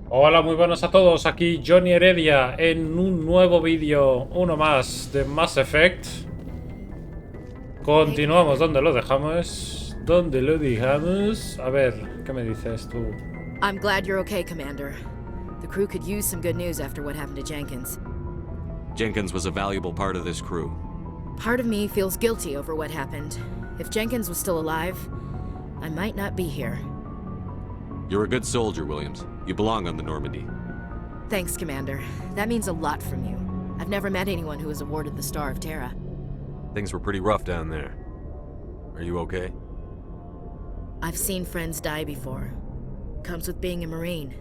Hola, muy buenas a todos, aquí Johnny Heredia en un nuevo vídeo, uno más de Mass Effect. Hey, Continuamos Commander. donde lo dejamos. ¿Dónde lo dejamos? A ver, ¿qué me dices tú? I'm glad you're okay, Commander. The crew could use some good news after what happened to Jenkins. Jenkins was a valuable part of this crew. Part of me feels guilty over what happened. If Jenkins was still alive, I might not be here. You're a good soldier, Williams. You belong on the Normandy. Thanks, Commander. That means a lot from you. I've never met anyone who was awarded the Star of Terra. Things were pretty rough down there. Are you okay? I've seen friends die before. Comes with being a Marine.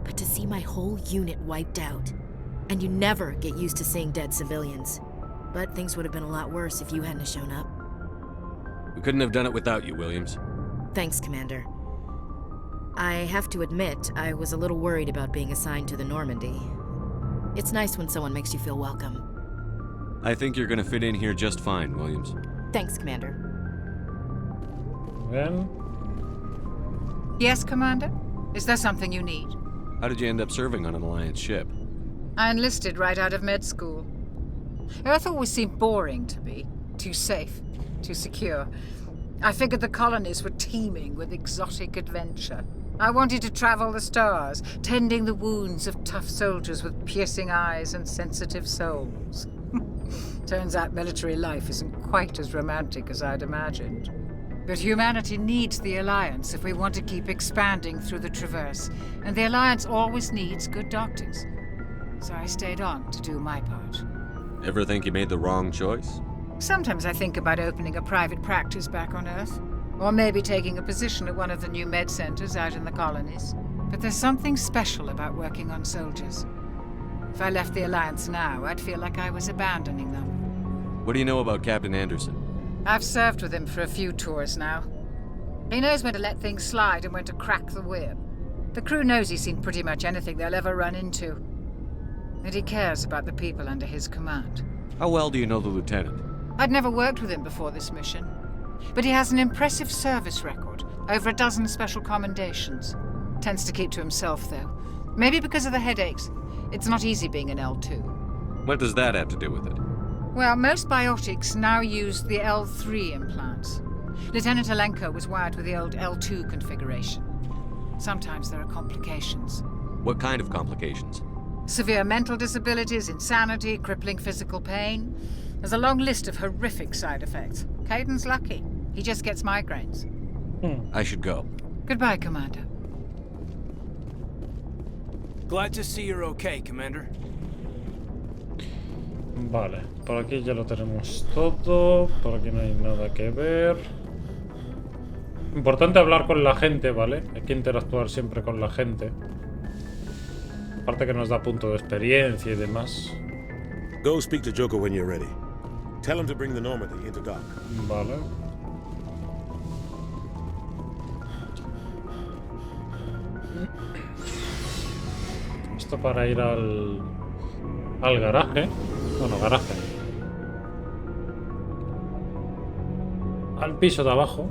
But to see my whole unit wiped out, and you never get used to seeing dead civilians. But things would have been a lot worse if you hadn't shown up. We couldn't have done it without you, Williams. Thanks, Commander. I have to admit, I was a little worried about being assigned to the Normandy. It's nice when someone makes you feel welcome. I think you're gonna fit in here just fine, Williams. Thanks, Commander. Bien. Yes, Commander? Is there something you need? How did you end up serving on an Alliance ship? I enlisted right out of med school. Earth always seemed boring to me. Too safe, too secure. I figured the colonies were teeming with exotic adventure. I wanted to travel the stars, tending the wounds of tough soldiers with piercing eyes and sensitive souls. Turns out military life isn't quite as romantic as I'd imagined. But humanity needs the Alliance if we want to keep expanding through the Traverse, and the Alliance always needs good doctors. So I stayed on to do my part. Ever think you made the wrong choice? Sometimes I think about opening a private practice back on Earth, or maybe taking a position at one of the new med centers out in the colonies. But there's something special about working on soldiers. If I left the Alliance now, I'd feel like I was abandoning them. What do you know about Captain Anderson? I've served with him for a few tours now. He knows when to let things slide and when to crack the whip. The crew knows he's seen pretty much anything they'll ever run into. And he cares about the people under his command. How well do you know the lieutenant? I'd never worked with him before this mission. But he has an impressive service record, over a dozen special commendations. Tends to keep to himself, though. Maybe because of the headaches. It's not easy being an L2. What does that have to do with it? Well, most biotics now use the L3 implants. Lieutenant Alenko was wired with the old L2 configuration. Sometimes there are complications. What kind of complications? Severe mental disabilities, insanity, crippling physical pain. There's a long list of horrific side effects. Caden's lucky. He just gets migraines. I should go. Goodbye, Commander. Glad to see you're okay, Commander. Vale, por aquí ya lo tenemos todo. Por aquí no hay nada que ver. Importante hablar con la gente, ¿vale? Hay que interactuar siempre con la gente. Aparte que nos da punto de experiencia y demás. Go speak to Joker when you're ready. Tell him to bring the Normandy into dock. Vale. Esto para ir al garaje. Bueno, garaje. Al piso de abajo.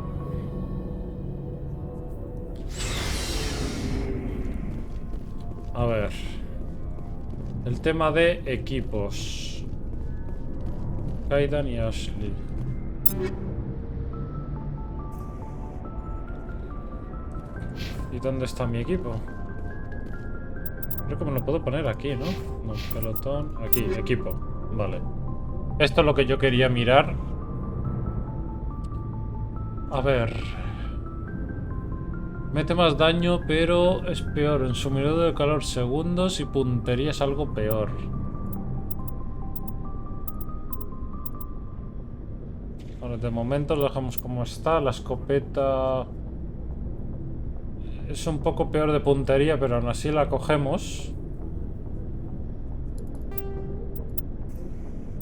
A ver. El tema de equipos. Kaidan y Ashley. ¿Y dónde está mi equipo? Creo que me lo puedo poner aquí, ¿no? No, pelotón. Aquí, equipo. Vale. Esto es lo que yo quería mirar. A ver. Mete más daño, pero es peor. En sumidero de calor segundos y puntería es algo peor. Vale, de momento lo dejamos como está. La escopeta es un poco peor de puntería, pero aún así la cogemos.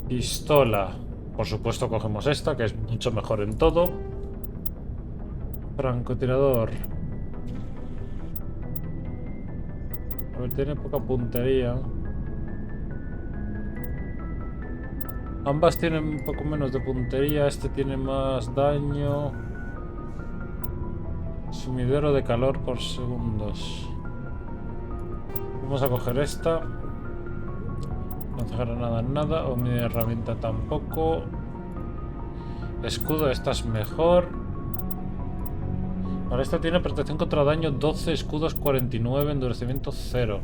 Pistola. Por supuesto cogemos esta, que es mucho mejor en todo. Francotirador. A ver, tiene poca puntería. Ambas tienen un poco menos de puntería. Este tiene más daño. Sumidero de calor por segundos. Vamos a coger esta. Lanzagranada nada. O mi herramienta tampoco. Escudo, esta es mejor. Ahora esta tiene protección contra daño 12, escudos 49, endurecimiento 0.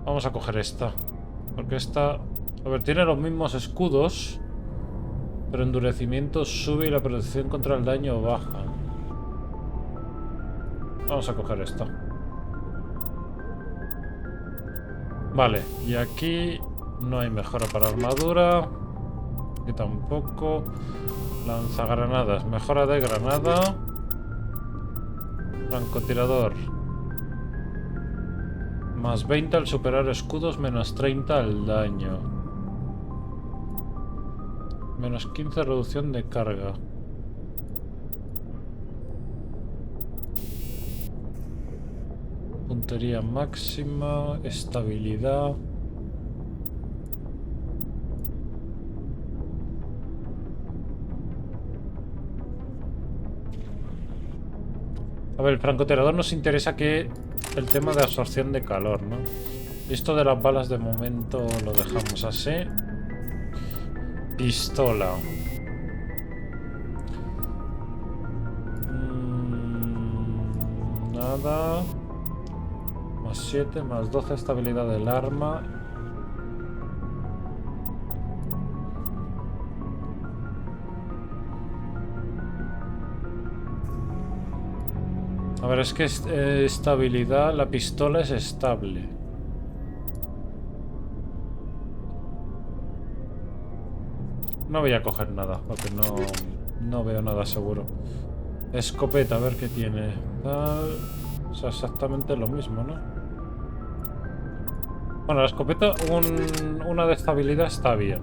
Vamos a coger esta. Porque esta... A ver, tiene los mismos escudos. Pero endurecimiento sube y la protección contra el daño baja. Vamos a coger esta. Vale, y aquí no hay mejora para armadura. Aquí tampoco. Lanzagranadas, mejora de granada. Francotirador. Más 20 al superar escudos, menos 30 al daño. Menos 15 reducción de carga. Puntería máxima, estabilidad. A ver, el francotirador nos interesa que el tema de absorción de calor, ¿no? Esto de las balas de momento lo dejamos así. Pistola. Nada. Más 7, más 12 estabilidad del arma. A ver, es que estabilidad, la pistola es estable. No voy a coger nada, porque no veo nada seguro. Escopeta, a ver qué tiene. O sea, exactamente lo mismo, ¿no? Bueno, la escopeta, una de estabilidad está bien.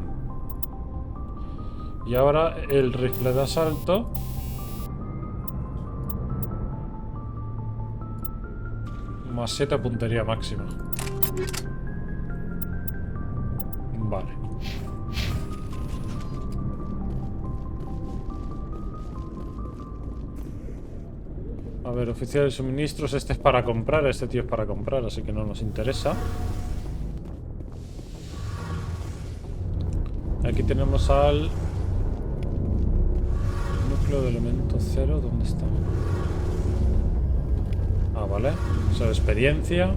Y ahora el rifle de asalto. Más 7 puntería máxima. Vale. A ver, oficial de suministros. Este es para comprar. Este tío es para comprar, así que no nos interesa. Aquí tenemos al núcleo de elemento 0. ¿Dónde está? Ah, vale. Eso es experiencia.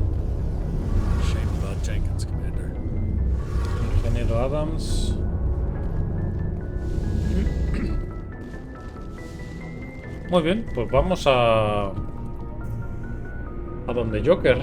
Ingeniero Adams. Muy bien, pues vamos a donde Joker.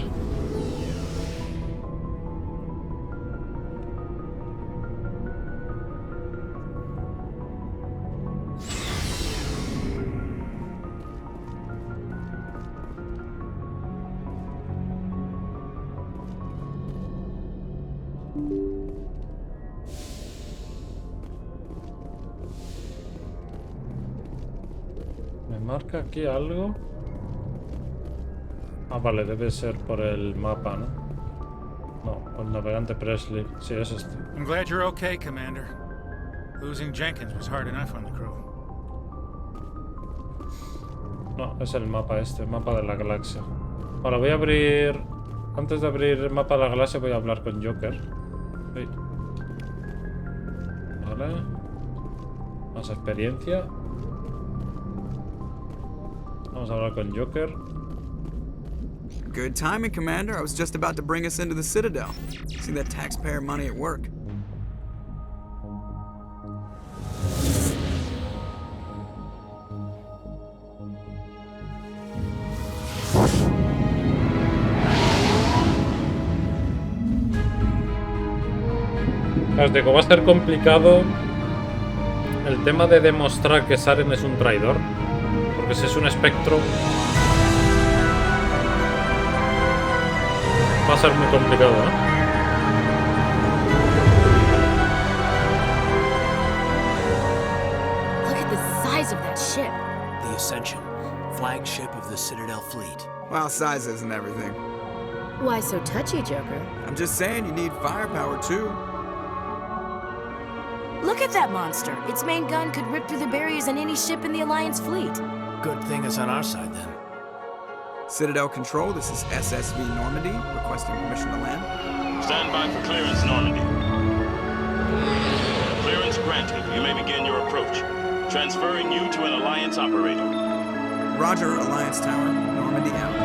¿Marca aquí algo? Ah, vale, debe ser por el mapa, ¿no? No, por el navegante Presley. Sí, es este. I'm glad you're okay, Commander. Losing Jenkins was hard enough on the crew. No, es el mapa este, el mapa de la galaxia. Ahora voy a abrir... Antes de abrir el mapa de la galaxia voy a hablar con Joker. Sí. Vale. Más experiencia. Vamos a hablar con Joker. Good timing, Commander. I was just about to bring us into the Citadel. See that taxpayer money at work. Os digo, va a ser complicado el tema de demostrar que Saren es un traidor. Porque si es un espectro, va a ser muy complicado, ¿no? Look at the size of that ship. The Ascension, flagship of the Citadel fleet. Well, size isn't everything. Why so touchy, Joker? I'm just saying you need firepower, too. Look at that monster. Its main gun could rip through the barriers in any ship in the Alliance fleet. Good thing it's on our side, then. Citadel Control, this is SSV Normandy, requesting permission to land. Stand by for clearance, Normandy. Clearance granted. You may begin your approach. Transferring you to an Alliance operator. Roger, Alliance Tower, Normandy out.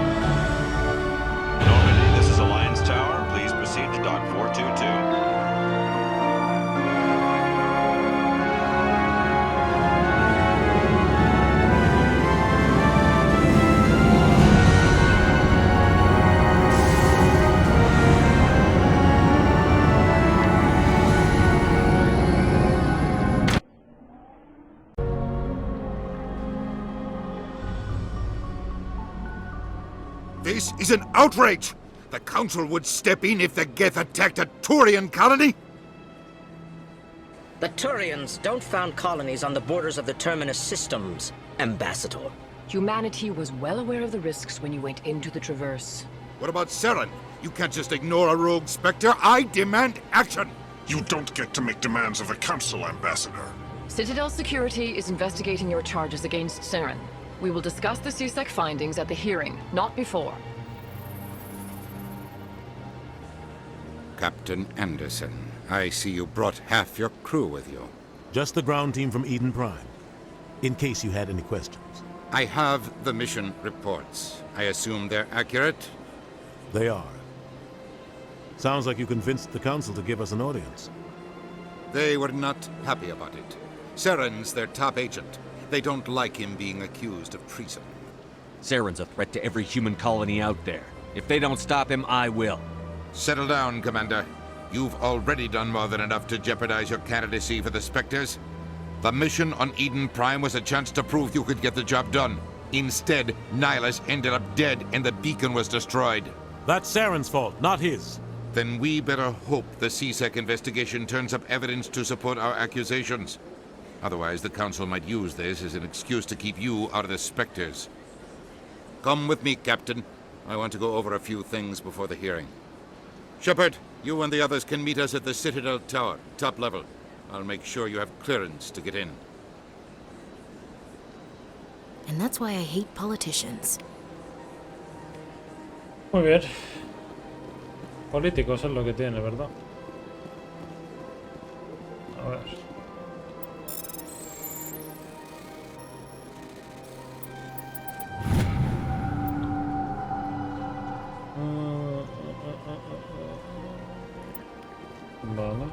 Normandy, this is Alliance Tower. Please proceed to Dock 422. This is an outrage! The Council would step in if the Geth attacked a Turian colony? The Turians don't found colonies on the borders of the Terminus systems, Ambassador. Humanity was well aware of the risks when you went into the Traverse. What about Saren? You can't just ignore a rogue Spectre. I demand action! You don't get to make demands of the Council, Ambassador. Citadel Security is investigating your charges against Saren. We will discuss the CSEC findings at the hearing, not before. Captain Anderson, I see you brought half your crew with you. Just the ground team from Eden Prime, in case you had any questions. I have the mission reports. I assume they're accurate? They are. Sounds like you convinced the Council to give us an audience. They were not happy about it. Saren's their top agent. They don't like him being accused of treason. Saren's a threat to every human colony out there. If they don't stop him, I will. Settle down, Commander. You've already done more than enough to jeopardize your candidacy for the Spectres. The mission on Eden Prime was a chance to prove you could get the job done. Instead, Nihilus ended up dead and the beacon was destroyed. That's Saren's fault, not his. Then we better hope the CSEC investigation turns up evidence to support our accusations. Otherwise, the Council might use this as an excuse to keep you out of the Spectres. Come with me, Captain. I want to go over a few things before the hearing. Shepard, you and the others can meet us at the Citadel Tower, top level. I'll make sure you have clearance to get in. And that's why I hate politicians. Muy bien. Políticos es lo que tiene, ¿verdad? A ver. Vale.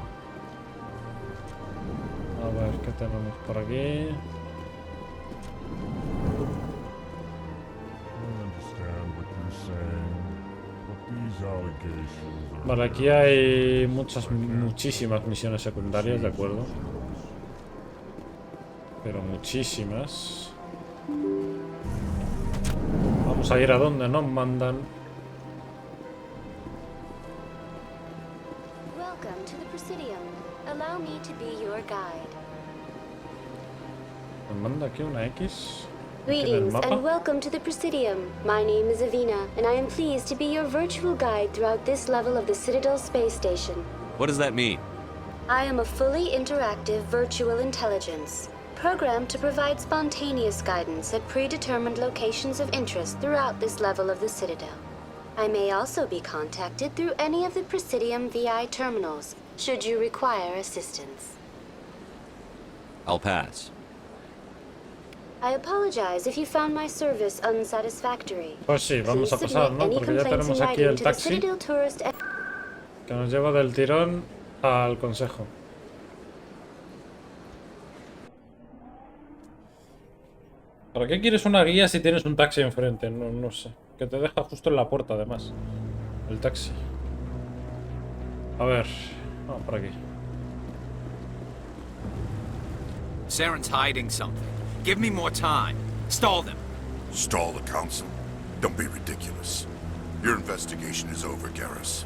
A ver, ¿qué tenemos por aquí? Vale, aquí hay muchísimas misiones secundarias, de acuerdo. Pero muchísimas. Vamos a ir a donde nos mandan. Welcome to the Presidium. Allow me to be your guide. ¿Me manda aquí una X? Greetings and welcome to the Presidium. My name is Avina, and I am pleased to be your virtual guide throughout this level of the Citadel space station. What does that mean? I am a fully interactive virtual intelligence, programmed to provide spontaneous guidance at predetermined locations of interest throughout this level of the Citadel. I may also be contacted through any of the Presidium VI terminals, should you require assistance. I'll pass. I apologize if you found my service unsatisfactory. Pues sí, vamos a pasar, ¿no? Porque ya tenemos aquí el taxi que nos lleva del tirón al Consejo. ¿Para qué quieres una guía si tienes un taxi enfrente? No sé. Que te deja justo en la puerta, además. El taxi. A ver. Vamos por aquí. Saren's hiding something. Give me more time. Stall them. Stall the Council? Don't be ridiculous. Your investigation is over, Garrus.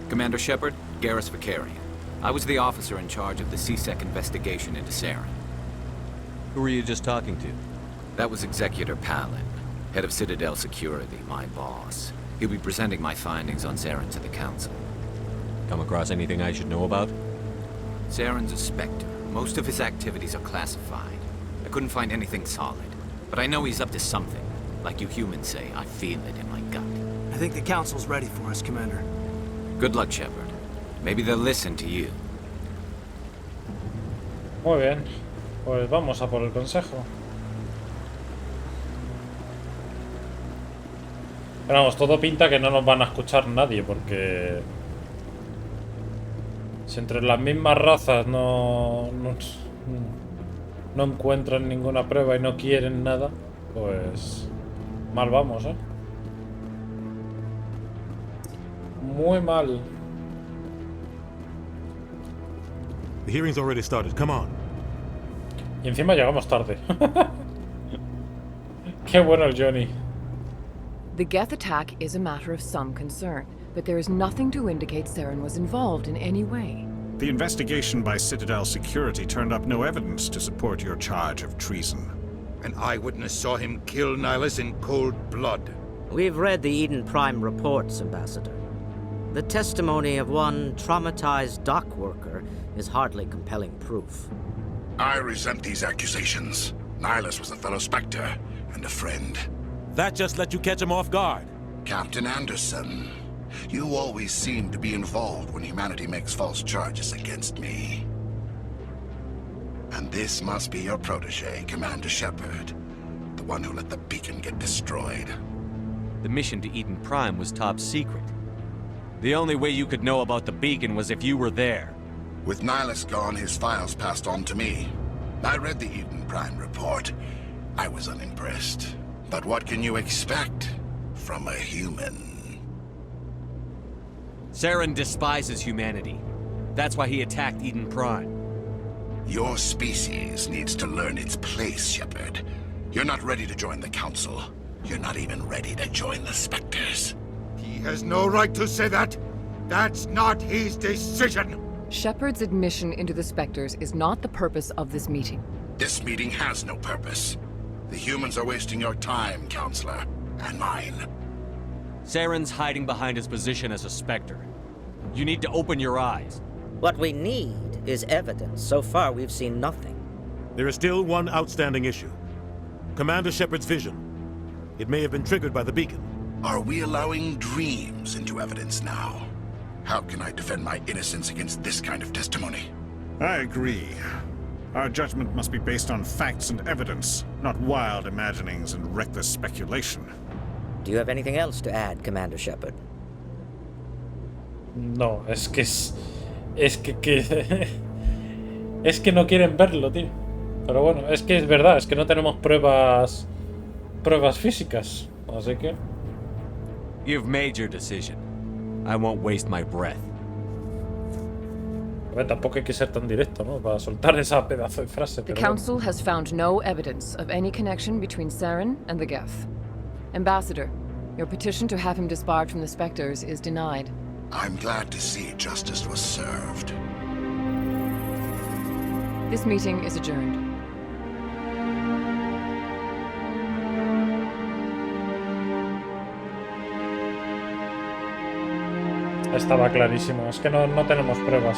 Commander Shepard, Garrus Vicarian. I was the officer in charge of the CSEC investigation into Saren. Who were you just talking to? That was Executor Palin, head of Citadel Security, my boss. He'll be presenting my findings on Saren to the Council. Come across anything I should know about? Saren's a Spectre, Most of his activities are classified. I couldn't find anything solid. But I know he's up to something. Like you humans say, I feel it in my gut. I think the Council's ready for us, Commander. Good luck, Shepard. Maybe they'll listen to you. Muy bien. Pues vamos a por el Consejo. Pero vamos, todo pinta que no nos van a escuchar nadie, porque si entre las mismas razas no encuentran ninguna prueba y no quieren nada, pues mal vamos, ¿eh? Muy mal. The hearing's already started. Come on. Y encima llegamos tarde. Qué bueno el Johnny. The Geth attack is a matter of some concern, but there is nothing to indicate Saren was involved in any way. The investigation by Citadel Security turned up no evidence to support your charge of treason. An eyewitness saw him kill Nihilus in cold blood. We've read the Eden Prime reports, Ambassador. The testimony of one traumatized dock worker is hardly compelling proof. I resent these accusations. Nihilus was a fellow Spectre and a friend. That just let you catch him off guard. Captain Anderson, you always seem to be involved when humanity makes false charges against me. And this must be your protege, Commander Shepard, the one who let the beacon get destroyed. The mission to Eden Prime was top secret. The only way you could know about the beacon was if you were there. With Nihilus gone, his files passed on to me. I read the Eden Prime report. I was unimpressed. But what can you expect from a human? Saren despises humanity. That's why he attacked Eden Prime. Your species needs to learn its place, Shepard. You're not ready to join the Council. You're not even ready to join the Spectres. He has no right to say that. That's not his decision. Shepard's admission into the Spectres is not the purpose of this meeting. This meeting has no purpose. The humans are wasting your time, Counselor, and mine. Saren's hiding behind his position as a Spectre. You need to open your eyes. What we need is evidence. So far, we've seen nothing. There is still one outstanding issue. Commander Shepard's vision. It may have been triggered by the beacon. Are we allowing dreams into evidence now? How can I defend my innocence against this kind of testimony? I agree. Our judgment must be based on facts and evidence, not wild imaginings and reckless speculation. Do you have anything else to add, Commander Shepard? No, es que es que no quieren verlo, tío. Pero bueno, es que es verdad, es que no tenemos pruebas físicas, así que You've made your decision. I won't waste my breath. A ver, tampoco hay que ser tan directo, ¿no? Para soltar esa pedazo de frase. The pero Council has found no evidence of any connection between Saren and the Geth. Ambassador, your petition to have him disbarred from the Spectres is denied. I'm glad to see justice was served. This meeting is adjourned. Estaba clarísimo, es que no tenemos pruebas.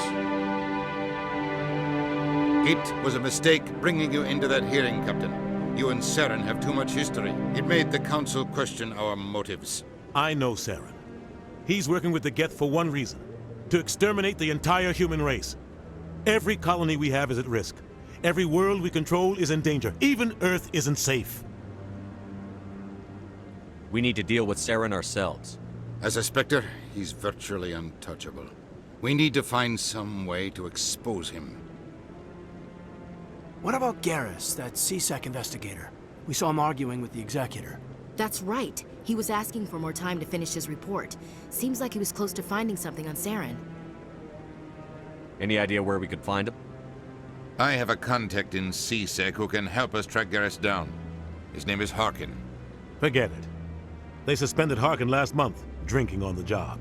It was a mistake bringing you into that hearing, Captain. You and Saren have too much history. It made the Council question our motives. I know Saren. He's working with the Geth for one reason. To exterminate the entire human race. Every colony we have is at risk. Every world we control is in danger. Even Earth isn't safe. We need to deal with Saren ourselves. As a Spectre, he's virtually untouchable. We need to find some way to expose him. What about Garrus, that CSEC investigator? We saw him arguing with the Executor. That's right. He was asking for more time to finish his report. Seems like he was close to finding something on Saren. Any idea where we could find him? I have a contact in CSEC who can help us track Garrus down. His name is Harkin. Forget it. They suspended Harkin last month, drinking on the job.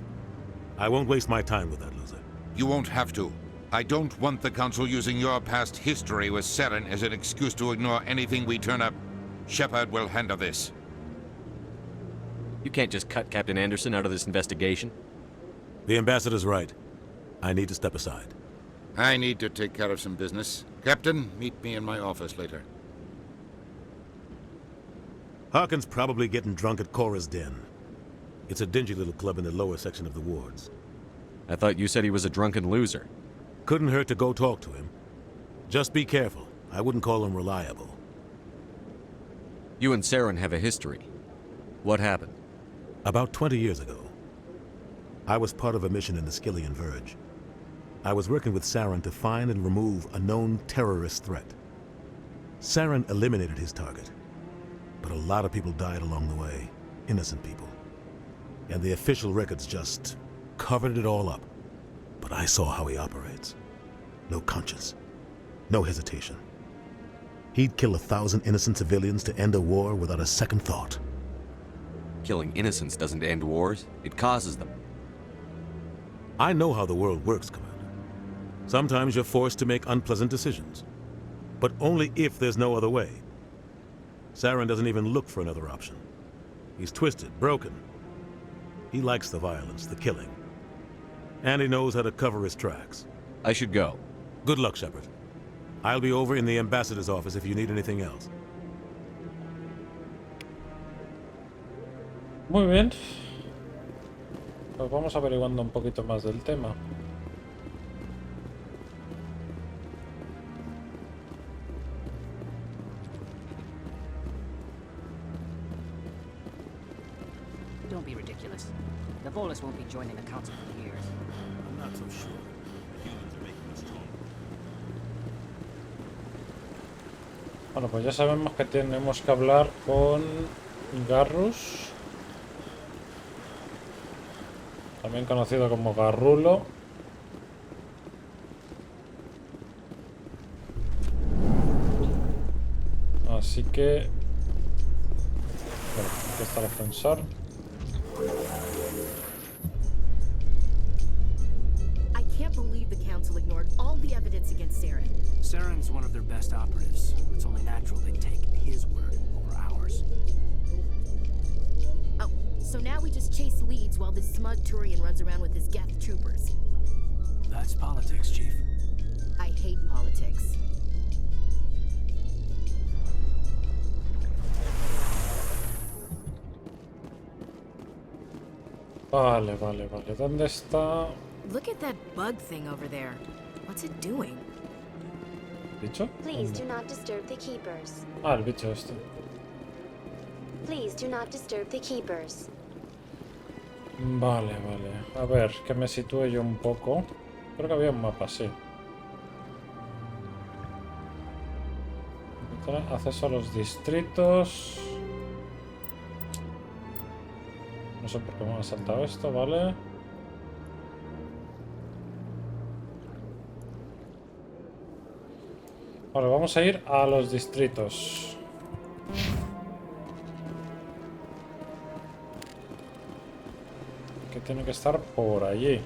I won't waste my time with that loser. You won't have to. I don't want the Council using your past history with Saren as an excuse to ignore anything we turn up. Shepard will handle this. You can't just cut Captain Anderson out of this investigation. The Ambassador's right. I need to step aside. I need to take care of some business. Captain, meet me in my office later. Harkin's probably getting drunk at Cora's Den. It's a dingy little club in the lower section of the wards. I thought you said he was a drunken loser. Couldn't hurt to go talk to him. Just be careful. I wouldn't call him reliable. You and Saren have a history. What happened? About 20 years ago, I was part of a mission in the Skillian Verge. I was working with Saren to find and remove a known terrorist threat. Saren eliminated his target, but a lot of people died along the way, innocent people. And the official records just covered it all up. But I saw how he operates. No conscience, no hesitation. He'd kill 1,000 innocent civilians to end a war without a second thought. Killing innocents doesn't end wars, it causes them. I know how the world works, Commander. Sometimes you're forced to make unpleasant decisions, but only if there's no other way. Saren doesn't even look for another option. He's twisted, broken. He likes the violence, the killing. And he knows how to cover his tracks. I should go. Good luck, Shepard. I'll be over in the ambassador's office if you need anything else. Muy bien. Pues vamos averiguando un poquito más del tema. Don't be ridiculous. The Volus won't be joining the Council for years. I'm not so sure. The humans are making us strong. Bueno, pues ya sabemos que tenemos que hablar con Garrus, también conocido como Garrulo. Así que... Bueno, aquí está el ascensor. I can't believe the Council ignored all the evidence against Saren. Saren's one of their best operatives. It's only natural they'd take his word over ours. Oh, so now we just chase leads while this smug Turian runs around with his Geth troopers. That's politics, Chief. I hate politics. Vale. ¿Dónde está? Look at that bug thing over there. What's it doing? ¿Bicho? Please do not disturb the keepers. Ah, el bicho este. Please do not disturb the keepers. Vale. A ver, que me sitúe yo un poco. Creo que había un mapa, sí. Acceso a los distritos. No sé por qué me ha saltado esto, ¿vale? Vale, vamos a ir a los distritos. Que tiene que estar por allí.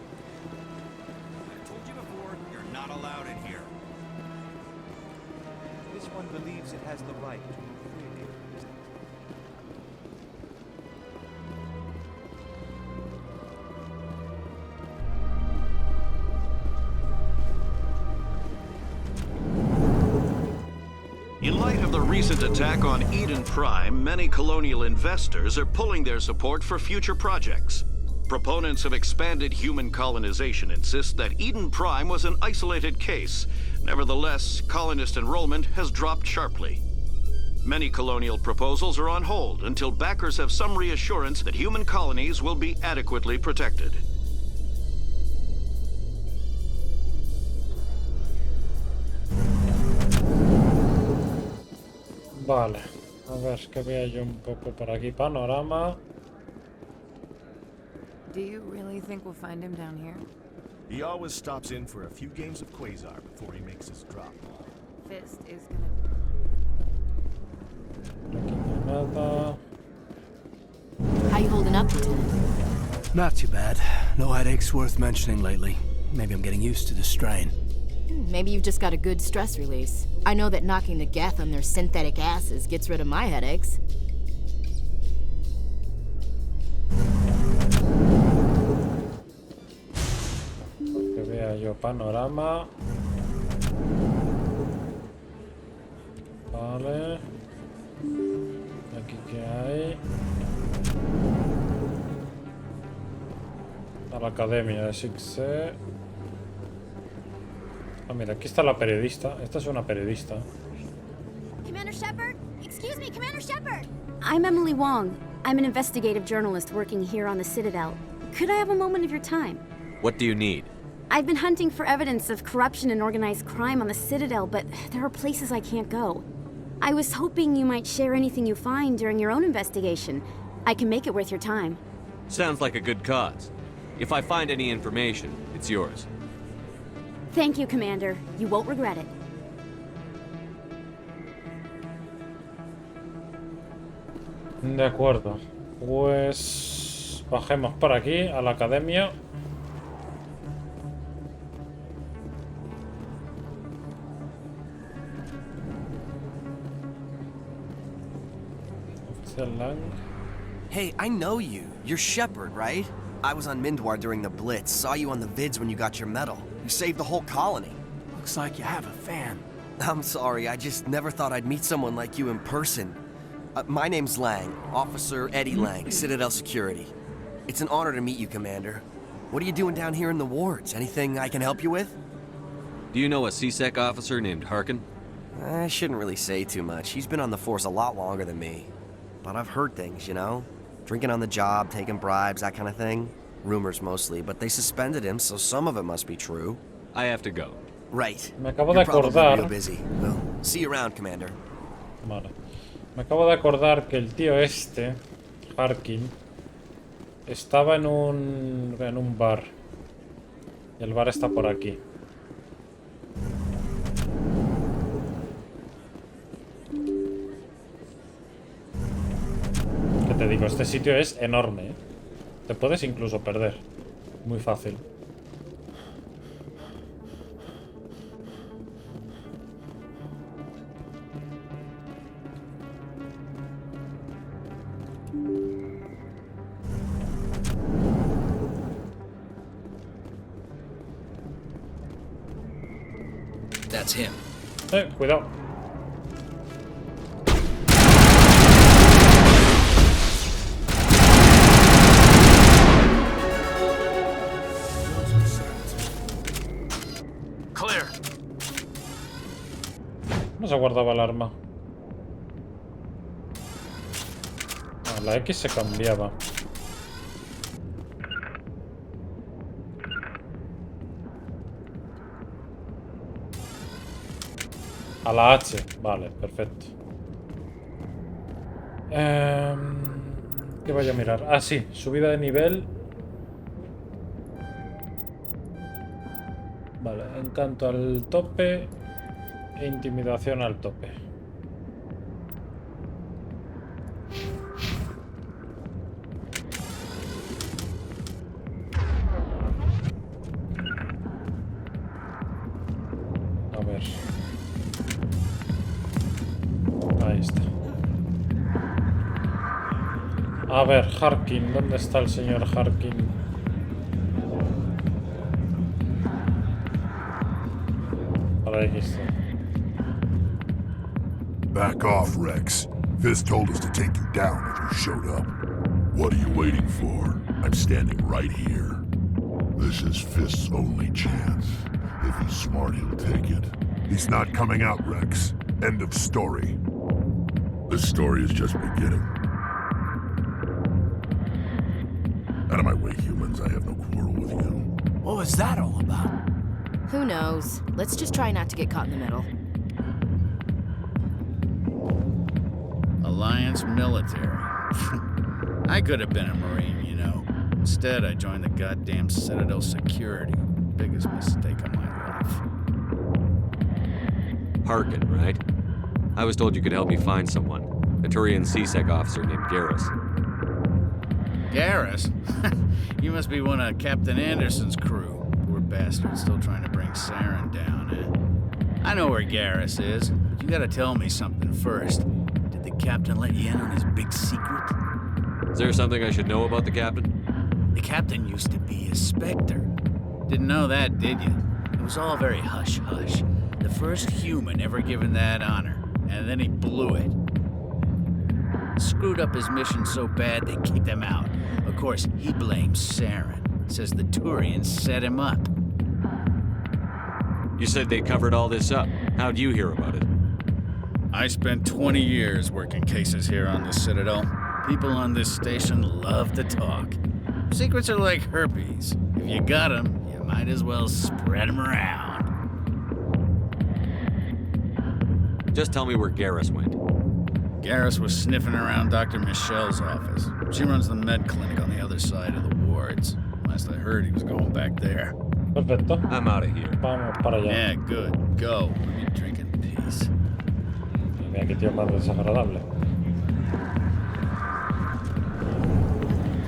In light of the recent attack on Eden Prime, many colonial investors are pulling their support for future projects. Proponents of expanded human colonization insist that Eden Prime was an isolated case. Nevertheless, colonist enrollment has dropped sharply. Many colonial proposals are on hold until backers have some reassurance that human colonies will be adequately protected. Vale, a ver, que vea yo un poco por aquí. Panorama. Do you really think we'll find him down here? He always stops in for a few games of Quasar before he makes his drop. Fist is gonna... Aquí no hay nada. How you holding up, Lieutenant? Not too bad. No headaches worth mentioning lately. Maybe I'm getting used to the strain. Maybe you've just got a good stress release. I know that knocking the Geth on their synthetic asses gets rid of my headaches. Que vea yo panorama. Vale. Aquí que hay. A la academia de Sixe. Ah, mira, aquí está la periodista. Esta es una periodista. Commander Shepard? Excuse me, Commander Shepard! I'm Emily Wong. I'm an investigative journalist working here on the Citadel. Could I have a moment of your time? What do you need? I've been hunting for evidence of corruption and organized crime on the Citadel, but there are places I can't go. I was hoping you might share anything you find during your own investigation. I can make it worth your time. Sounds like a good cause. If I find any information, it's yours. Thank you, Commander. You won't regret it. De acuerdo. Pues bajemos por aquí a la academia. Hey, I know you. You're Shepard, right? I was on Mindwar during the Blitz. Saw you on the vids when you got your medal. You saved the whole colony. Looks like you have a fan. I'm sorry, I just never thought I'd meet someone like you in person. My name's Lang, Officer Eddie Lang, Citadel Security. It's an honor to meet you, Commander. What are you doing down here in the wards? Anything I can help you with? Do you know a CSEC officer named Harkin? I shouldn't really say too much. He's been on the force a lot longer than me. But I've heard things, you know? Drinking on the job, taking bribes, that kind of thing. Rumors mostly, but they suspended him, so some of it must be true. I have to go. Right. Me acabo de You're probably acordar. real busy. Well, see you around, Commander. Vale. Me acabo de acordar que el tío este, Harkin, estaba en un bar. Y el bar está por aquí. ¿Qué te digo? Este sitio es enorme, ¿eh? Te puedes incluso perder. Muy fácil. That's him. Cuidado. Clear. No se guardaba el arma. Ah, la X se cambiaba. A la H. Vale, perfecto. ¿Qué voy a mirar? Ah, sí. Subida de nivel. Vale, encanto al tope e intimidación al tope. A ver. Ahí está. A ver, Harkin. ¿Dónde está el señor Harkin? Aquí está. Back off, Rex. Fist told us to take you down if you showed up. What are you waiting for? I'm standing right here. This is Fist's only chance. If he's smart, he'll take it. He's not coming out, Rex. End of story. This story is just beginning. Out of my way, humans. I have no quarrel with you. What was that all about? Who knows? Let's just try not to get caught in the middle. Alliance military. I could have been a Marine, you know. Instead, I joined the goddamn Citadel Security. Biggest mistake of my life. Harkin, right? I was told you could help me find someone. A Turian CSEC officer named Garrus. Garrus? You must be one of Captain Anderson's crew. Poor bastard, still trying to bring Saren down, eh? I know where Garrus is, but you gotta tell me something first. Did the captain let you in on his big secret? Is there something I should know about the captain? The captain used to be a Spectre. Didn't know that, did you? It was all very hush-hush. The first human ever given that honor, and then he blew it. Screwed up his mission so bad they kicked him out. Of course, he blames Saren. Says the Turians set him up. You said they covered all this up. How'd you hear about it? I spent 20 years working cases here on the Citadel. People on this station love to talk. Secrets are like herpes. If you got them, you might as well spread them around. Just tell me where Garrus went. Garrus was sniffing around Dr. Michelle's office. She runs the med clinic on the other side of the wards. Last I heard, he was going back there. Perfecto. I'm out of here. Vamos para allá. Yeah, good. Go. Let me drink in peace. Mira qué tío más desagradable.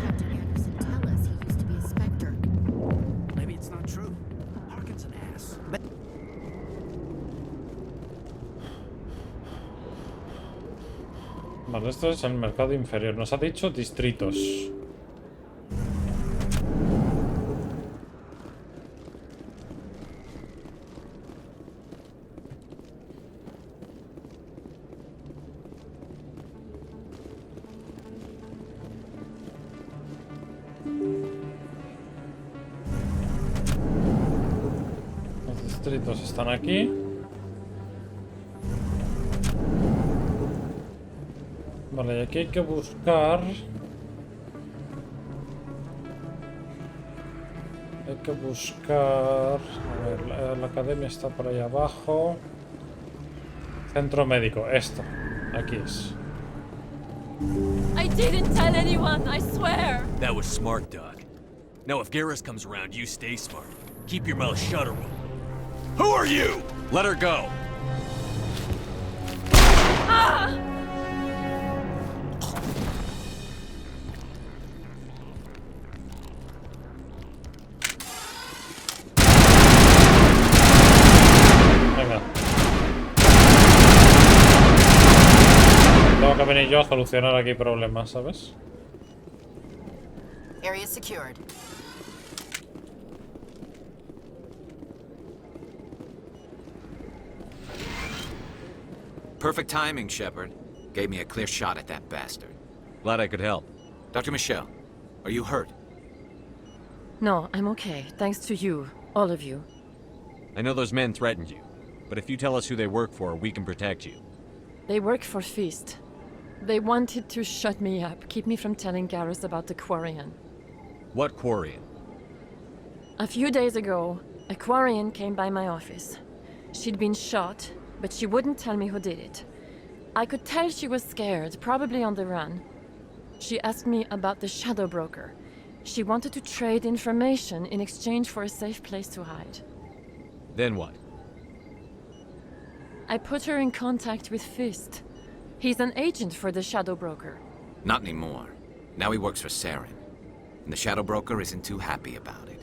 Captain Anderson tell us he used to be a Spectre. Maybe it's not true. Harkin's an ass. Vale, esto es el mercado inferior. Nos ha dicho distritos. Los distritos están aquí. Vale, y aquí hay que buscar... Hay que buscar... A ver, la academia está por ahí abajo. Centro médico, esto. Aquí es. I didn't tell anyone, I swear. That was smart, Doc. Now if Garrus comes around, you stay smart. Keep your mouth shut or Who are you? Let her go. Ah! Venga. Tengo que venir yo a solucionar aquí problemas, ¿sabes? Area secured. Perfect timing, Shepard. Gave me a clear shot at that bastard. Glad I could help. Dr. Michelle, are you hurt? No, I'm okay. Thanks to you. All of you. I know those men threatened you, but if you tell us who they work for, we can protect you. They work for Feast. They wanted to shut me up, keep me from telling Garrus about the Quarian. What Quarian? A few days ago, a Quarian came by my office. She'd been shot, but she wouldn't tell me who did it. I could tell she was scared, probably on the run. She asked me about the Shadow Broker. She wanted to trade information in exchange for a safe place to hide. Then what? I put her in contact with Fist. He's an agent for the Shadow Broker. Not anymore. Now he works for Saren. And the Shadow Broker isn't too happy about it.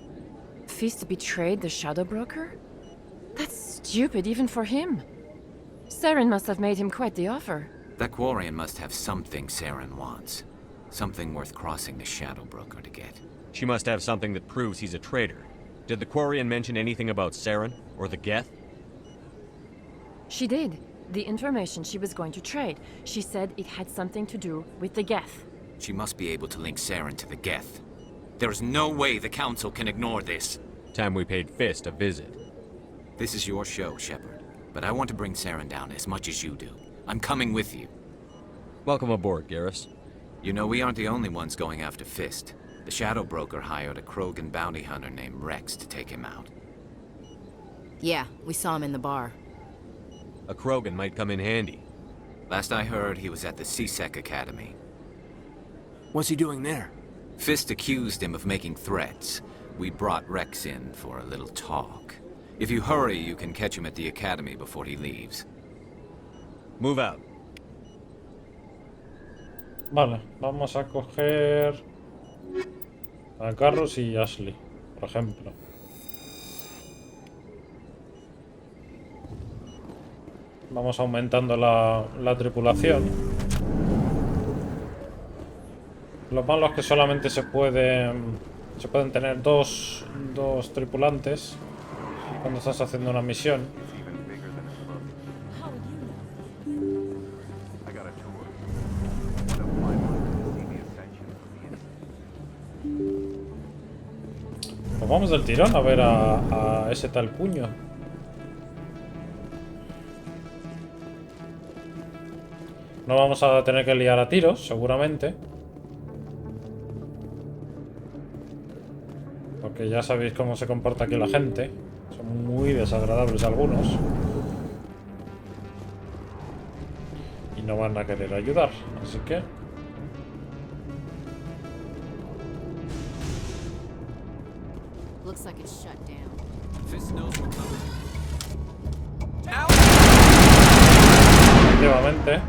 Fist betrayed the Shadow Broker? That's stupid even for him. Saren must have made him quite the offer. That Quarian must have something Saren wants. Something worth crossing the Shadow Broker to get. She must have something that proves he's a traitor. Did the Quarian mention anything about Saren or the Geth? She did. The information she was going to trade. She said it had something to do with the Geth. She must be able to link Saren to the Geth. There is no way the Council can ignore this. Time we paid Fist a visit. This is your show, Shepard. But I want to bring Saren down as much as you do. I'm coming with you. Welcome aboard, Garrus. You know, we aren't the only ones going after Fist. The Shadow Broker hired a Krogan bounty hunter named Rex to take him out. Yeah, we saw him in the bar. A Krogan might come in handy. Last I heard, he was at the CSEC Academy. What's he doing there? Fist accused him of making threats. We brought Rex in for a little talk. If you hurry, you can catch him at the Academy before he leaves. Move out. Vale, vamos a coger a Garrus y Ashley, por ejemplo. Vamos aumentando la tripulación. Lo malo es que solamente se pueden tener dos tripulantes. cuando estás haciendo una misión. Pues vamos del tirón a ver a ese tal puño. No vamos a tener que liar a tiros, seguramente. Porque ya sabéis cómo se comporta aquí la gente. Son muy desagradables algunos. Y no van a querer ayudar, así que... Looks like it's shut down. Efectivamente.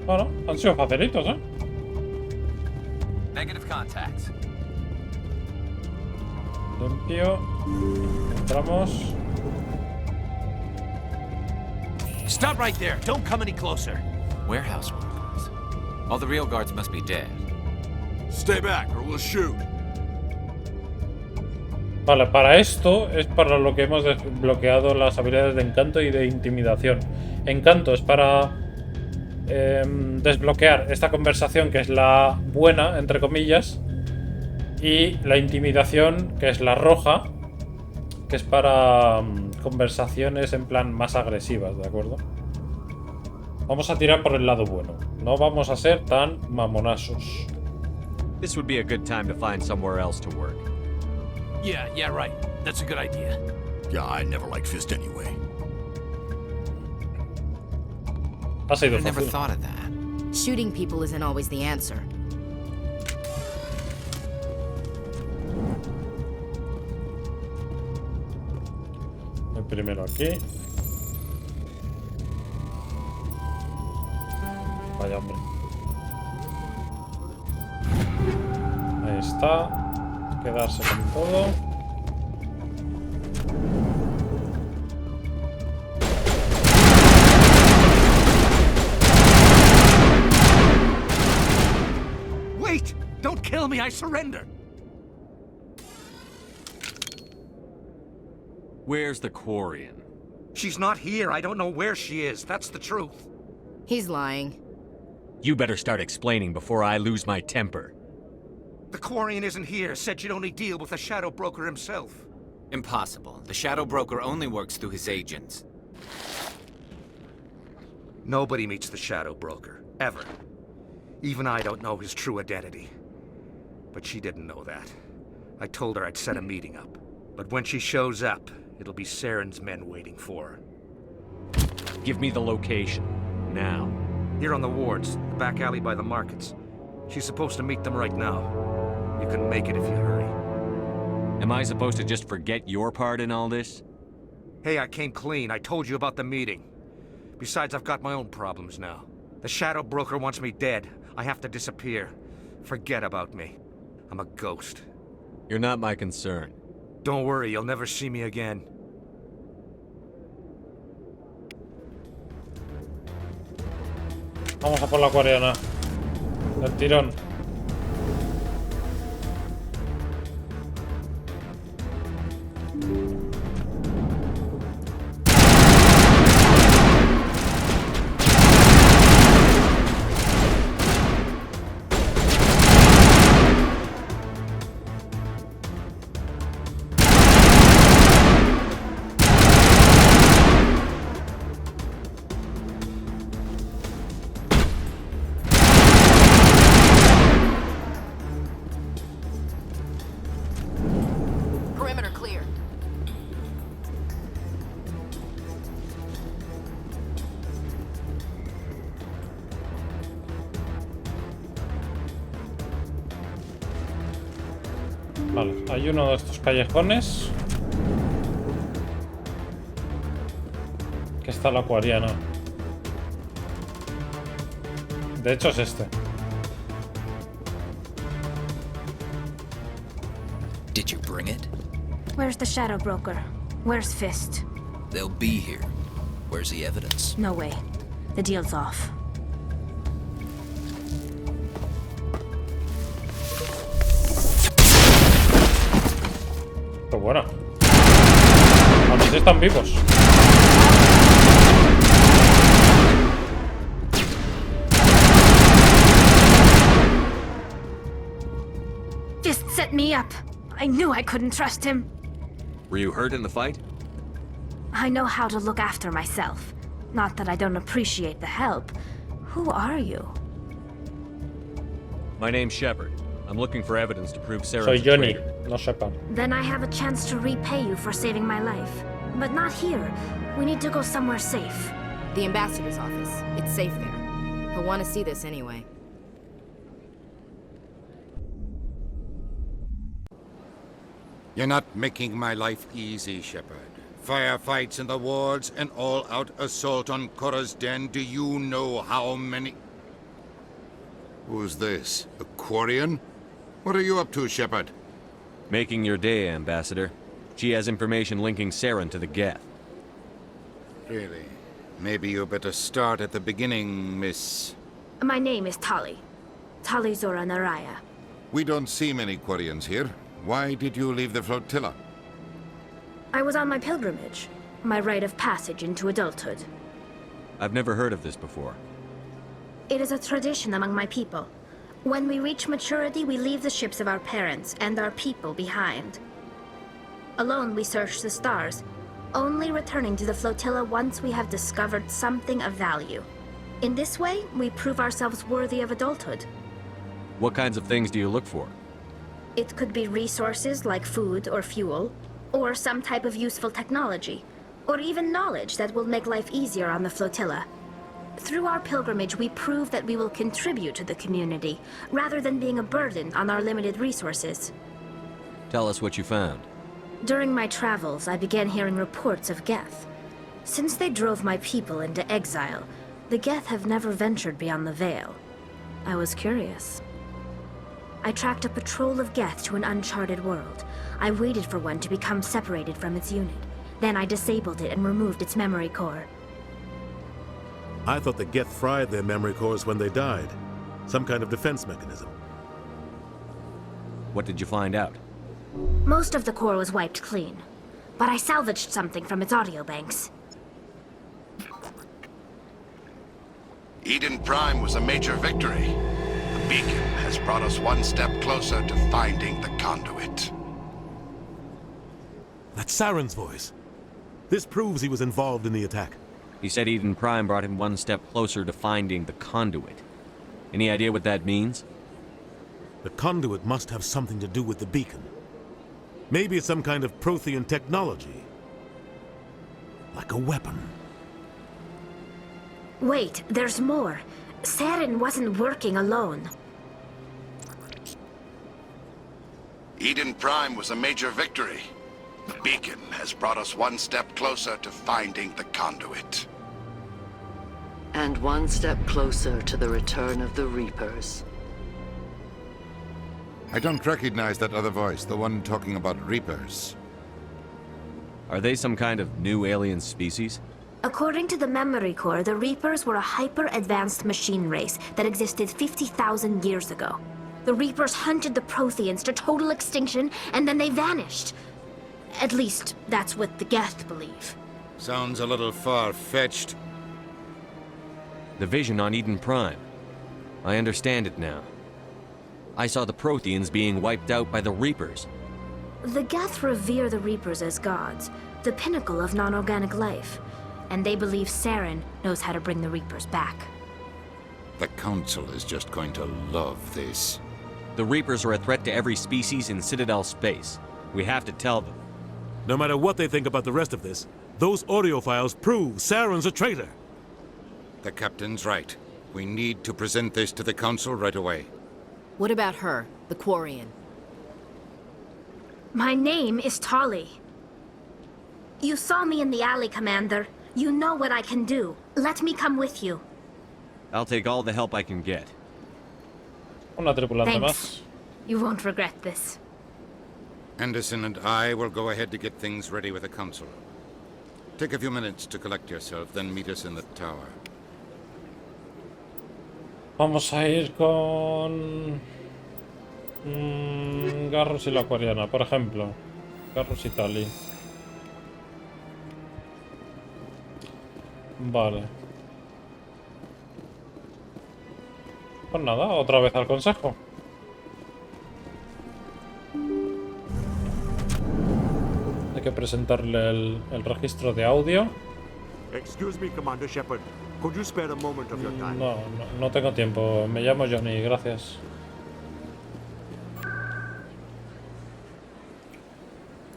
Bueno, han sido facilitos, ¿eh? Negative contacts. Limpio. Entramos. Stop right there. Don't come any closer. Warehouse workers. All the real guards must be dead. Stay back or we'll shoot. Vale, para esto es para lo que hemos desbloqueado las habilidades de encanto y de intimidación. Encanto es para desbloquear esta conversación, que es la buena, entre comillas, y la intimidación, que es la roja, que es para conversaciones en plan más agresivas, ¿de acuerdo? Vamos a tirar por el lado bueno. No vamos a ser tan mamonazos. This would be a good time to find somewhere else to work. Yeah, right. That's a good idea. Yeah, I never liked Fist anyway. Ha sido I never fácil. thought of that. Shooting people isn't always the answer. El primero aquí. Vaya hombre. Ahí está. Quedarse con todo. Wait! Don't kill me, I surrender! Where's the Quarian? She's not here. I don't know where she is. That's the truth. He's lying. You better start explaining before I lose my temper. The Quarian isn't here. Said you'd only deal with the Shadow Broker himself. Impossible. The Shadow Broker only works through his agents. Nobody meets the Shadow Broker. Ever. Even I don't know his true identity. But she didn't know that. I told her I'd set a meeting up. But when she shows up, it'll be Saren's men waiting for her. Give me the location. Now. Here on the wards, the back alley by the markets. She's supposed to meet them right now. You can make it if you hurry. Am I supposed to just forget your part in all this? Hey, I came clean. I told you about the meeting. Besides, I've got my own problems now. The Shadow Broker wants me dead. I have to disappear. Forget about me. I'm a ghost. You're not my concern. Don't worry, you'll never see me again. Vamos a por la Quariana. Del tirón. Vale, hay uno de estos callejones. Que está la acuariana. De hecho es este. Did you bring it? Where's the shadow broker? Where's Fist? They'll be here. Where's the evidence? No way. The deal's off. Qué buena. A ver si están vivos. Fist set me up. I knew I couldn't trust him. Were you hurt in the fight? I know how to look after myself. Not that I don't appreciate the help. Who are you? My name's Shepard. I'm looking for evidence to prove Sarah's Soy a Johnny, traitor. no Shepard. Then I have a chance to repay you for saving my life. But not here. We need to go somewhere safe. The ambassador's office. It's safe there. He'll want to see this anyway. You're not making my life easy, Shepard. Firefights in the wards, an all-out assault on Korra's den. Do you know how many... Who's this? A Quarian? What are you up to, Shepard? Making your day, Ambassador. She has information linking Saren to the Geth. Really? Maybe you better start at the beginning, Miss... My name is Tali. Tali Zora Naraya. We don't see many Quarians here. Why did you leave the flotilla? I was on my pilgrimage. My rite of passage into adulthood. I've never heard of this before. It is a tradition among my people. When we reach maturity, we leave the ships of our parents and our people behind. Alone, we search the stars, only returning to the flotilla once we have discovered something of value. In this way, we prove ourselves worthy of adulthood. What kinds of things do you look for? It could be resources like food or fuel, or some type of useful technology, or even knowledge that will make life easier on the flotilla. Through our pilgrimage, we prove that we will contribute to the community, rather than being a burden on our limited resources. Tell us what you found. During my travels, I began hearing reports of Geth. Since they drove my people into exile, the Geth have never ventured beyond the Veil. I was curious. I tracked a patrol of Geth to an uncharted world. I waited for one to become separated from its unit. Then I disabled it and removed its memory core. I thought the Geth fried their memory cores when they died. Some kind of defense mechanism. What did you find out? Most of the core was wiped clean, but I salvaged something from its audio banks. Eden Prime was a major victory. The beacon has brought us one step closer to finding the conduit. That's Saren's voice. This proves he was involved in the attack. He said Eden Prime brought him one step closer to finding the conduit. Any idea what that means? The conduit must have something to do with the beacon. Maybe it's some kind of Prothean technology. Like a weapon. Wait, there's more. Saren wasn't working alone. Eden Prime was a major victory. The beacon has brought us one step closer to finding the conduit. And one step closer to the return of the Reapers. I don't recognize that other voice, the one talking about Reapers. Are they some kind of new alien species? According to the memory core, the Reapers were a hyper-advanced machine race that existed 50,000 years ago. The Reapers hunted the Protheans to total extinction, and then they vanished. At least, that's what the Geth believe. Sounds a little far-fetched. The vision on Eden Prime. I understand it now. I saw the Protheans being wiped out by the Reapers. The Geth revere the Reapers as gods, the pinnacle of non-organic life. And they believe Saren knows how to bring the Reapers back. The Council is just going to love this. The Reapers are a threat to every species in Citadel space. We have to tell them. No matter what they think about the rest of this, those audio files prove Saren's a traitor. The Captain's right. We need to present this to the Council right away. What about her, the Quarian? My name is Tolly. You saw me in the alley, Commander. You know what I can do. Let me come with you. I'll take all the help I can get. Una tripulante Thanks. más. You won't regret this. Anderson and I will go ahead to get things ready with the council. Take a few minutes to collect yourself, then meet us in the tower. Vamos a ir con... Garrus y la Aquariana, por ejemplo. Garrus y Tali. Vale. Pues nada, otra vez al consejo. Hay que presentarle el registro de audio. Excuse me, Commander Shepard. Could you spare a moment of your time? No tengo tiempo. Me llamo Johnny, gracias.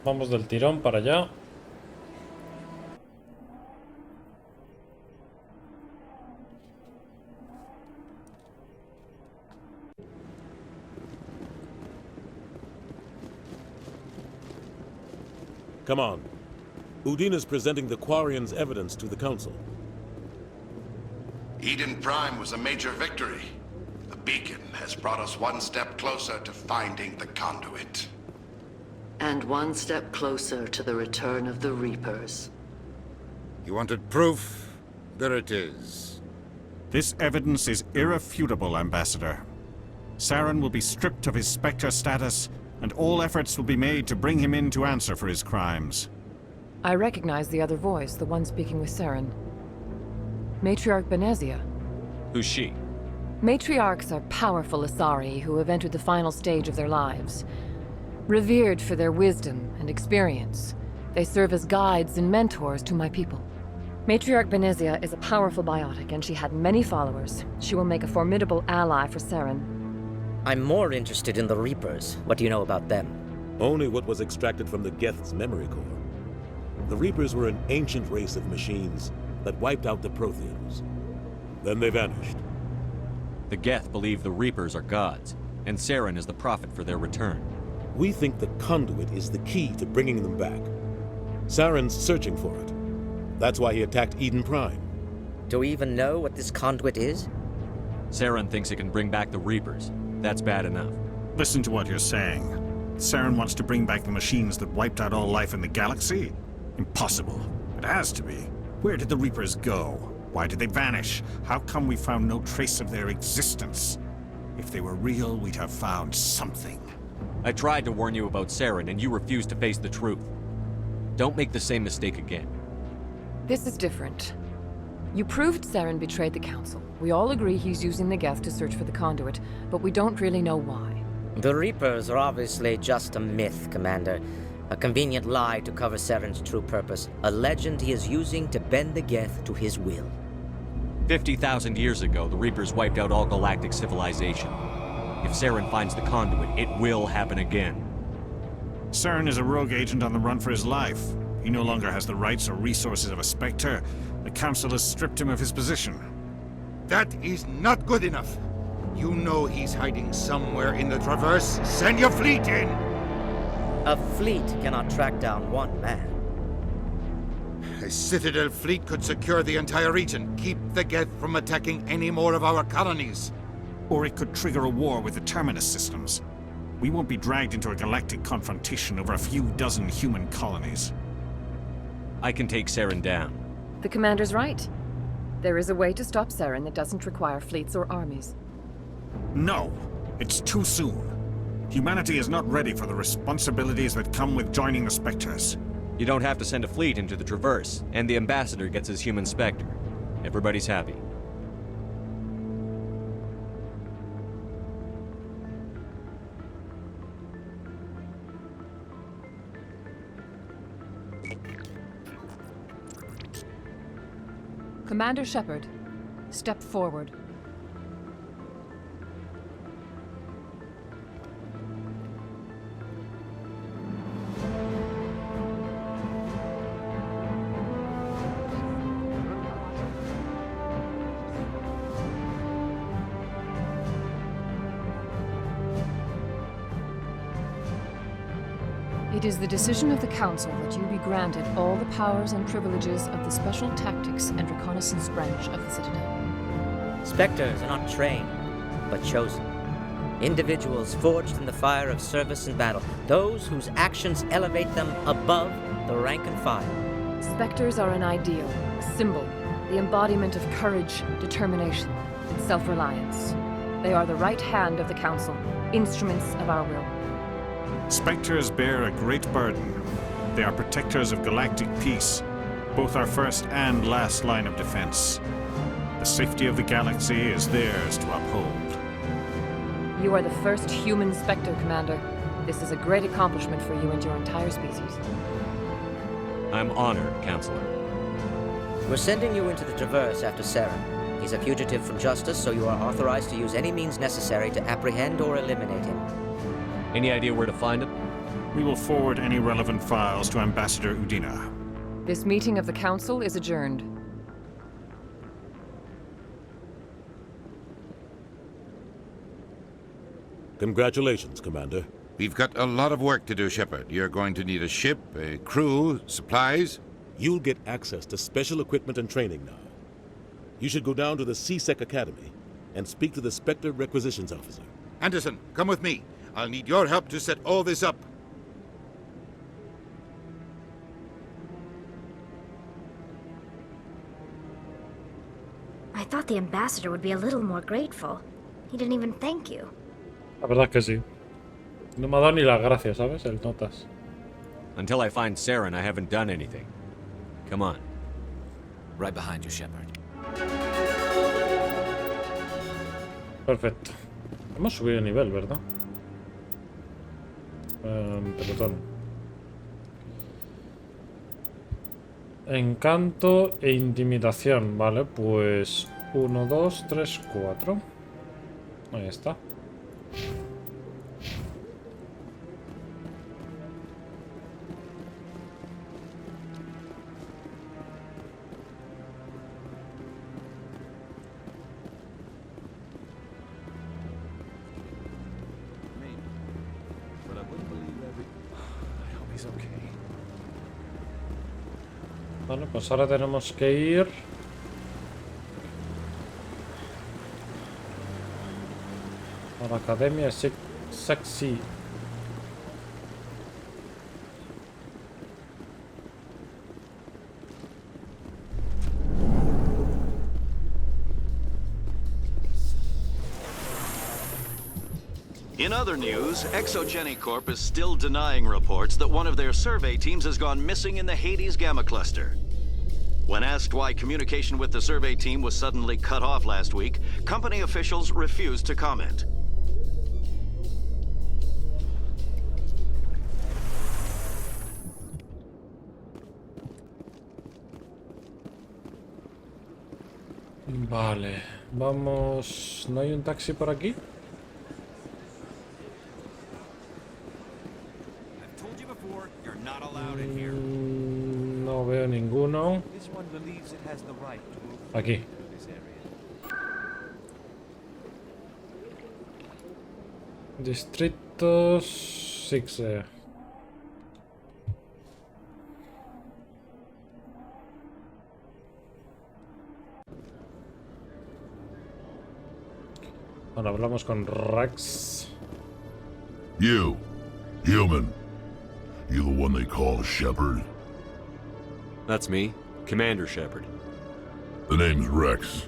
Vamos del tirón para allá. Come on. Udina's presenting the Quarians' evidence to the Council. Eden Prime was a major victory. The beacon has brought us one step closer to finding the conduit. And one step closer to the return of the Reapers. You wanted proof? There it is. This evidence is irrefutable, Ambassador. Saren will be stripped of his Spectre status, and all efforts will be made to bring him in to answer for his crimes. I recognize the other voice, the one speaking with Saren. Matriarch Benezia. Who's she? Matriarchs are powerful Asari who have entered the final stage of their lives. Revered for their wisdom and experience, they serve as guides and mentors to my people. Matriarch Benezia is a powerful biotic, and she had many followers. She will make a formidable ally for Saren. I'm more interested in the Reapers. What do you know about them? Only what was extracted from the Geth's memory core. The Reapers were an ancient race of machines that wiped out the Protheans. Then they vanished. The Geth believe the Reapers are gods, and Saren is the prophet for their return. We think the conduit is the key to bringing them back. Saren's searching for it. That's why he attacked Eden Prime. Do we even know what this conduit is? Saren thinks it can bring back the Reapers. That's bad enough. Listen to what you're saying. Saren wants to bring back the machines that wiped out all life in the galaxy? Impossible. It has to be. Where did the Reapers go? Why did they vanish? How come we found no trace of their existence? If they were real, we'd have found something. I tried to warn you about Saren, and you refused to face the truth. Don't make the same mistake again. This is different. You proved Saren betrayed the Council. We all agree he's using the Geth to search for the conduit, but we don't really know why. The Reapers are obviously just a myth, Commander. A convenient lie to cover Saren's true purpose. A legend he is using to bend the Geth to his will. 50,000 years ago, the Reapers wiped out all galactic civilization. If Saren finds the conduit, it will happen again. Saren is a rogue agent on the run for his life. He no longer has the rights or resources of a Spectre. The Council has stripped him of his position. That is not good enough. You know he's hiding somewhere in the Traverse. Send your fleet in! A fleet cannot track down one man. A Citadel fleet could secure the entire region, keep the Geth from attacking any more of our colonies. Or it could trigger a war with the Terminus systems. We won't be dragged into a galactic confrontation over a few dozen human colonies. I can take Saren down. The Commander's right. There is a way to stop Saren that doesn't require fleets or armies. No! It's too soon. Humanity is not ready for the responsibilities that come with joining the Spectres. You don't have to send a fleet into the Traverse, and the Ambassador gets his human Spectre. Everybody's happy. Commander Shepard, step forward. It is the decision of the Council that you be granted all the powers and privileges of the Special Tactics and Reconnaissance branch of the Citadel. Spectres are not trained, but chosen. Individuals forged in the fire of service and battle. Those whose actions elevate them above the rank and file. Spectres are an ideal, a symbol, the embodiment of courage, determination, and self-reliance. They are the right hand of the Council, instruments of our will. Spectres bear a great burden. They are protectors of galactic peace, both our first and last line of defense. The safety of the galaxy is theirs to uphold. You are the first human Spectre, Commander. This is a great accomplishment for you and your entire species. I'm honored, Counselor. We're sending you into the Traverse after Saren. He's a fugitive from justice, so you are authorized to use any means necessary to apprehend or eliminate him. Any idea where to find him? We will forward any relevant files to Ambassador Udina. This meeting of the Council is adjourned. Congratulations, Commander. We've got a lot of work to do, Shepard. You're going to need a ship, a crew, supplies. You'll get access to special equipment and training now. You should go down to the C-Sec Academy and speak to the Spectre Requisitions Officer. Anderson, come with me. I'll need your help to set all this up. I thought the ambassador would be a little more grateful. He didn't even thank you. La verdad que sí. No me ha dado ni las gracias, ¿sabes? El notas. Until I find Saren, I haven't done anything. Come on. Right behind you, Shepard. Perfecto. Hemos subido de nivel, ¿verdad? Pelotón. Encanto e intimidación. Vale, pues 1, 2, 3, 4. Ahí está. Vale, pues ahora tenemos que ir a la Academia Sexy. In other news, Exogeny Corp is still denying reports that one of their survey teams has gone missing in the Hades Gamma Cluster. When asked why communication with the survey team was suddenly cut off last week, company officials refused to comment. Vale, vamos... ¿No hay un taxi por aquí? No veo ninguno. Aquí. Distrito 6. Ahora hablamos con Rex. You, human. You the one they call Shepard? That's me, Commander Shepard. The name's Rex.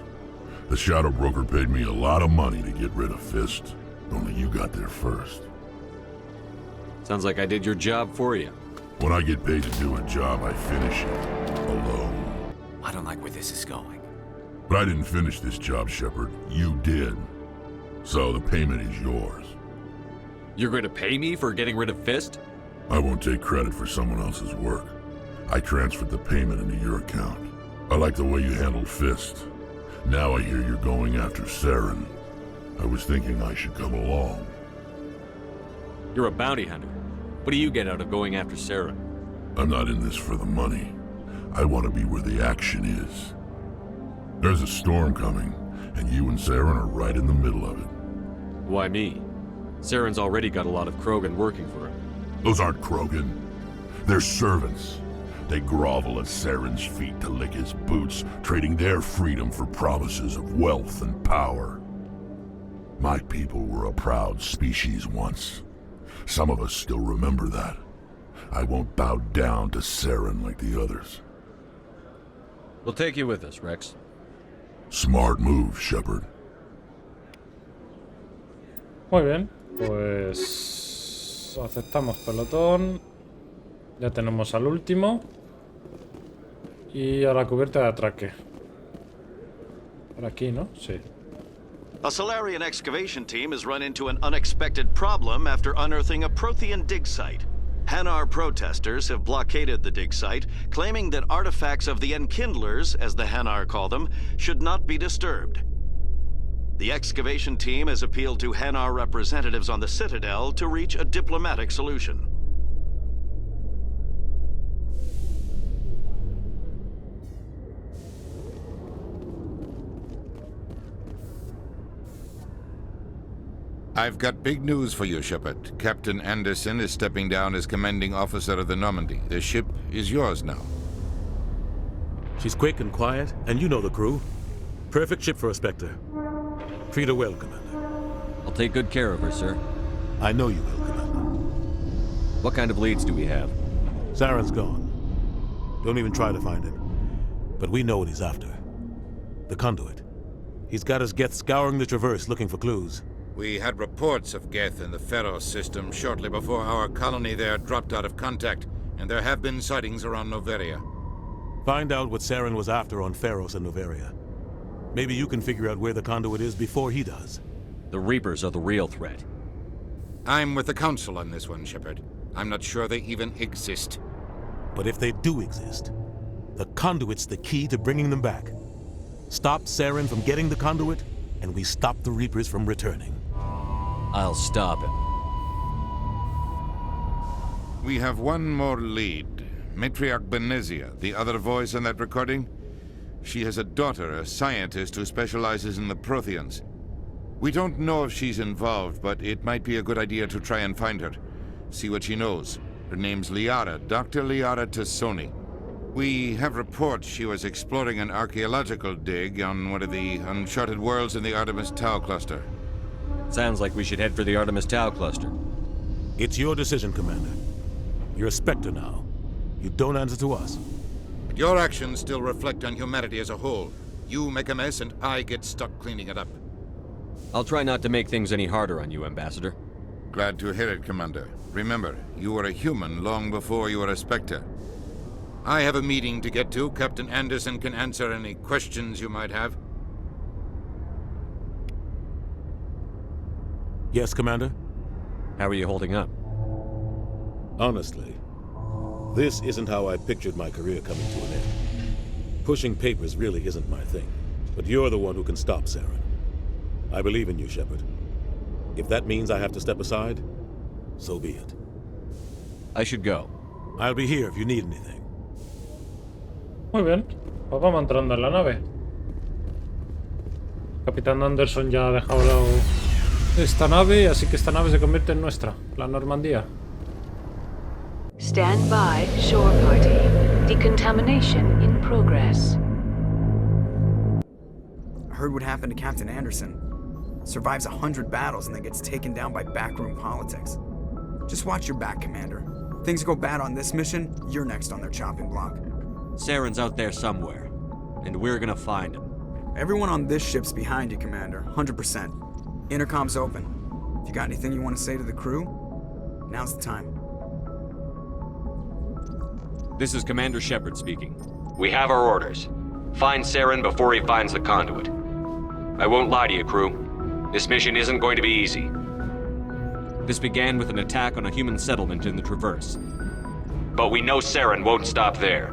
The Shadow Broker paid me a lot of money to get rid of Fist. Only you got there first. Sounds like I did your job for you. When I get paid to do a job, I finish it. Alone. I don't like where this is going. But I didn't finish this job, Shepard. You did. So the payment is yours. You're going to pay me for getting rid of Fist? I won't take credit for someone else's work. I transferred the payment into your account. I like the way you handled Fist. Now I hear you're going after Saren. I was thinking I should come along. You're a bounty hunter. What do you get out of going after Saren? I'm not in this for the money. I want to be where the action is. There's a storm coming, and you and Saren are right in the middle of it. Why me? Saren's already got a lot of Krogan working for him. Those aren't Krogan. They're servants. They grovel at Saren's feet to lick his boots, trading their freedom for promises of wealth and power. My people were a proud species once. Some of us still remember that. I won't bow down to Saren like the others. We'll take you with us, Rex. Smart move, Shepard. Muy bien, pues aceptamos pelotón. Ya tenemos al último. Y a la cubierta de atraque. Por aquí, ¿no? Sí. A Solarian excavation team has run into an unexpected problem after unearthing a Prothean dig site. Hanar protesters have blockaded the dig site, claiming that artifacts of the Enkindlers, as the Hanar call them, should not be disturbed. The excavation team has appealed to Hanar representatives on the Citadel to reach a diplomatic solution. I've got big news for you, Shepard. Captain Anderson is stepping down as commanding officer of the Normandy. The ship is yours now. She's quick and quiet, and you know the crew. Perfect ship for a Spectre. Treat her well, Commander. I'll take good care of her, sir. I know you will, Commander. What kind of leads do we have? Saren's gone. Don't even try to find him. But we know what he's after. The conduit. He's got his Geth scouring the Traverse looking for clues. We had reports of Geth in the Pharos system shortly before our colony there dropped out of contact, and there have been sightings around Noveria. Find out what Saren was after on Pharos and Noveria. Maybe you can figure out where the conduit is before he does. The Reapers are the real threat. I'm with the Council on this one, Shepard. I'm not sure they even exist. But if they do exist, the conduit's the key to bringing them back. Stop Saren from getting the conduit, and we stop the Reapers from returning. I'll stop him. We have one more lead. Matriarch Benezia, the other voice in that recording. She has a daughter, a scientist who specializes in the Protheans. We don't know if she's involved, but it might be a good idea to try and find her. See what she knows. Her name's Liara, Dr. Liara Tassoni. We have reports she was exploring an archaeological dig on one of the uncharted worlds in the Artemis Tau cluster. Sounds like we should head for the Artemis Tau cluster. It's your decision, Commander. You're a Spectre now. You don't answer to us. But your actions still reflect on humanity as a whole. You make a mess and I get stuck cleaning it up. I'll try not to make things any harder on you, Ambassador. Glad to hear it, Commander. Remember, you were a human long before you were a Spectre. I have a meeting to get to. Captain Anderson can answer any questions you might have. Yes, Commander? How are you holding up? Honestly, this isn't how I pictured my career coming to an end. Pushing papers really isn't my thing, but you're the one who can stop Saren. I believe in you, Shepard. If that means I have to step aside, so be it. I should go. I'll be here if you need anything. Muy bien, pues vamos entrando en la nave. Capitán Anderson ya ha dejado esta nave, así que esta nave se convierte en nuestra, la Normandía. Stand by, shore party. Decontamination in progress. I heard what happened to Captain Anderson. Survives 100 battles and then gets taken down by backroom politics. Just watch your back, Commander. Things go bad on this mission, you're next on their chopping block. Saren's out there somewhere, and we're gonna find him. Everyone on this ship's behind you, Commander. 100%. Intercom's open. If you got anything you want to say to the crew, now's the time. This is Commander Shepard speaking. We have our orders. Find Saren before he finds the conduit. I won't lie to you, crew. This mission isn't going to be easy. This began with an attack on a human settlement in the Traverse. But we know Saren won't stop there.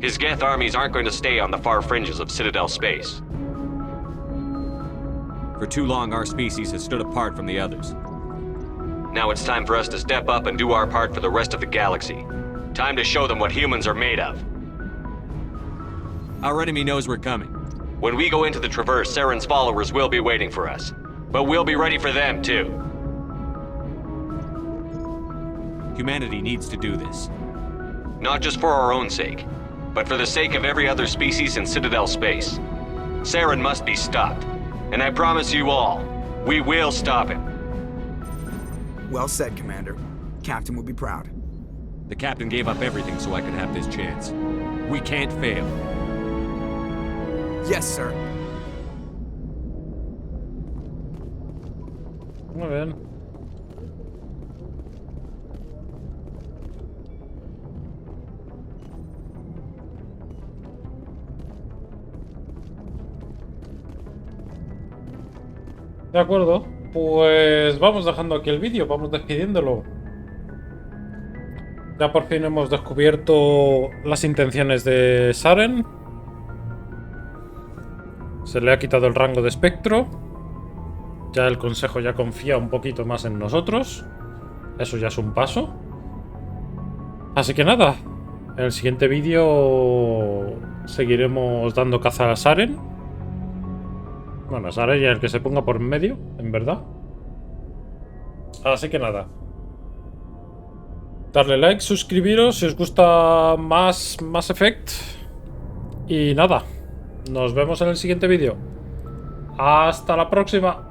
His Geth armies aren't going to stay on the far fringes of Citadel space. For too long, our species has stood apart from the others. Now it's time for us to step up and do our part for the rest of the galaxy. Time to show them what humans are made of. Our enemy knows we're coming. When we go into the Traverse, Saren's followers will be waiting for us. But we'll be ready for them, too. Humanity needs to do this. Not just for our own sake, but for the sake of every other species in Citadel space. Saren must be stopped. And I promise you all, we will stop him. Well said, Commander. Captain will be proud. The captain gave up everything so I could have this chance. We can't fail. Yes, sir. Muy bien. De acuerdo, pues vamos dejando aquí el vídeo, vamos despidiéndolo. Ya por fin hemos descubierto las intenciones de Saren. Se le ha quitado el rango de espectro. Ya el Consejo ya confía un poquito más en nosotros. Eso ya es un paso. Así que nada, en el siguiente vídeo seguiremos dando caza a Saren. Bueno, Saren y el que se ponga por medio, en verdad. Así que nada. Darle like, suscribiros si os gusta más Mass Effect. Y nada, nos vemos en el siguiente vídeo. Hasta la próxima.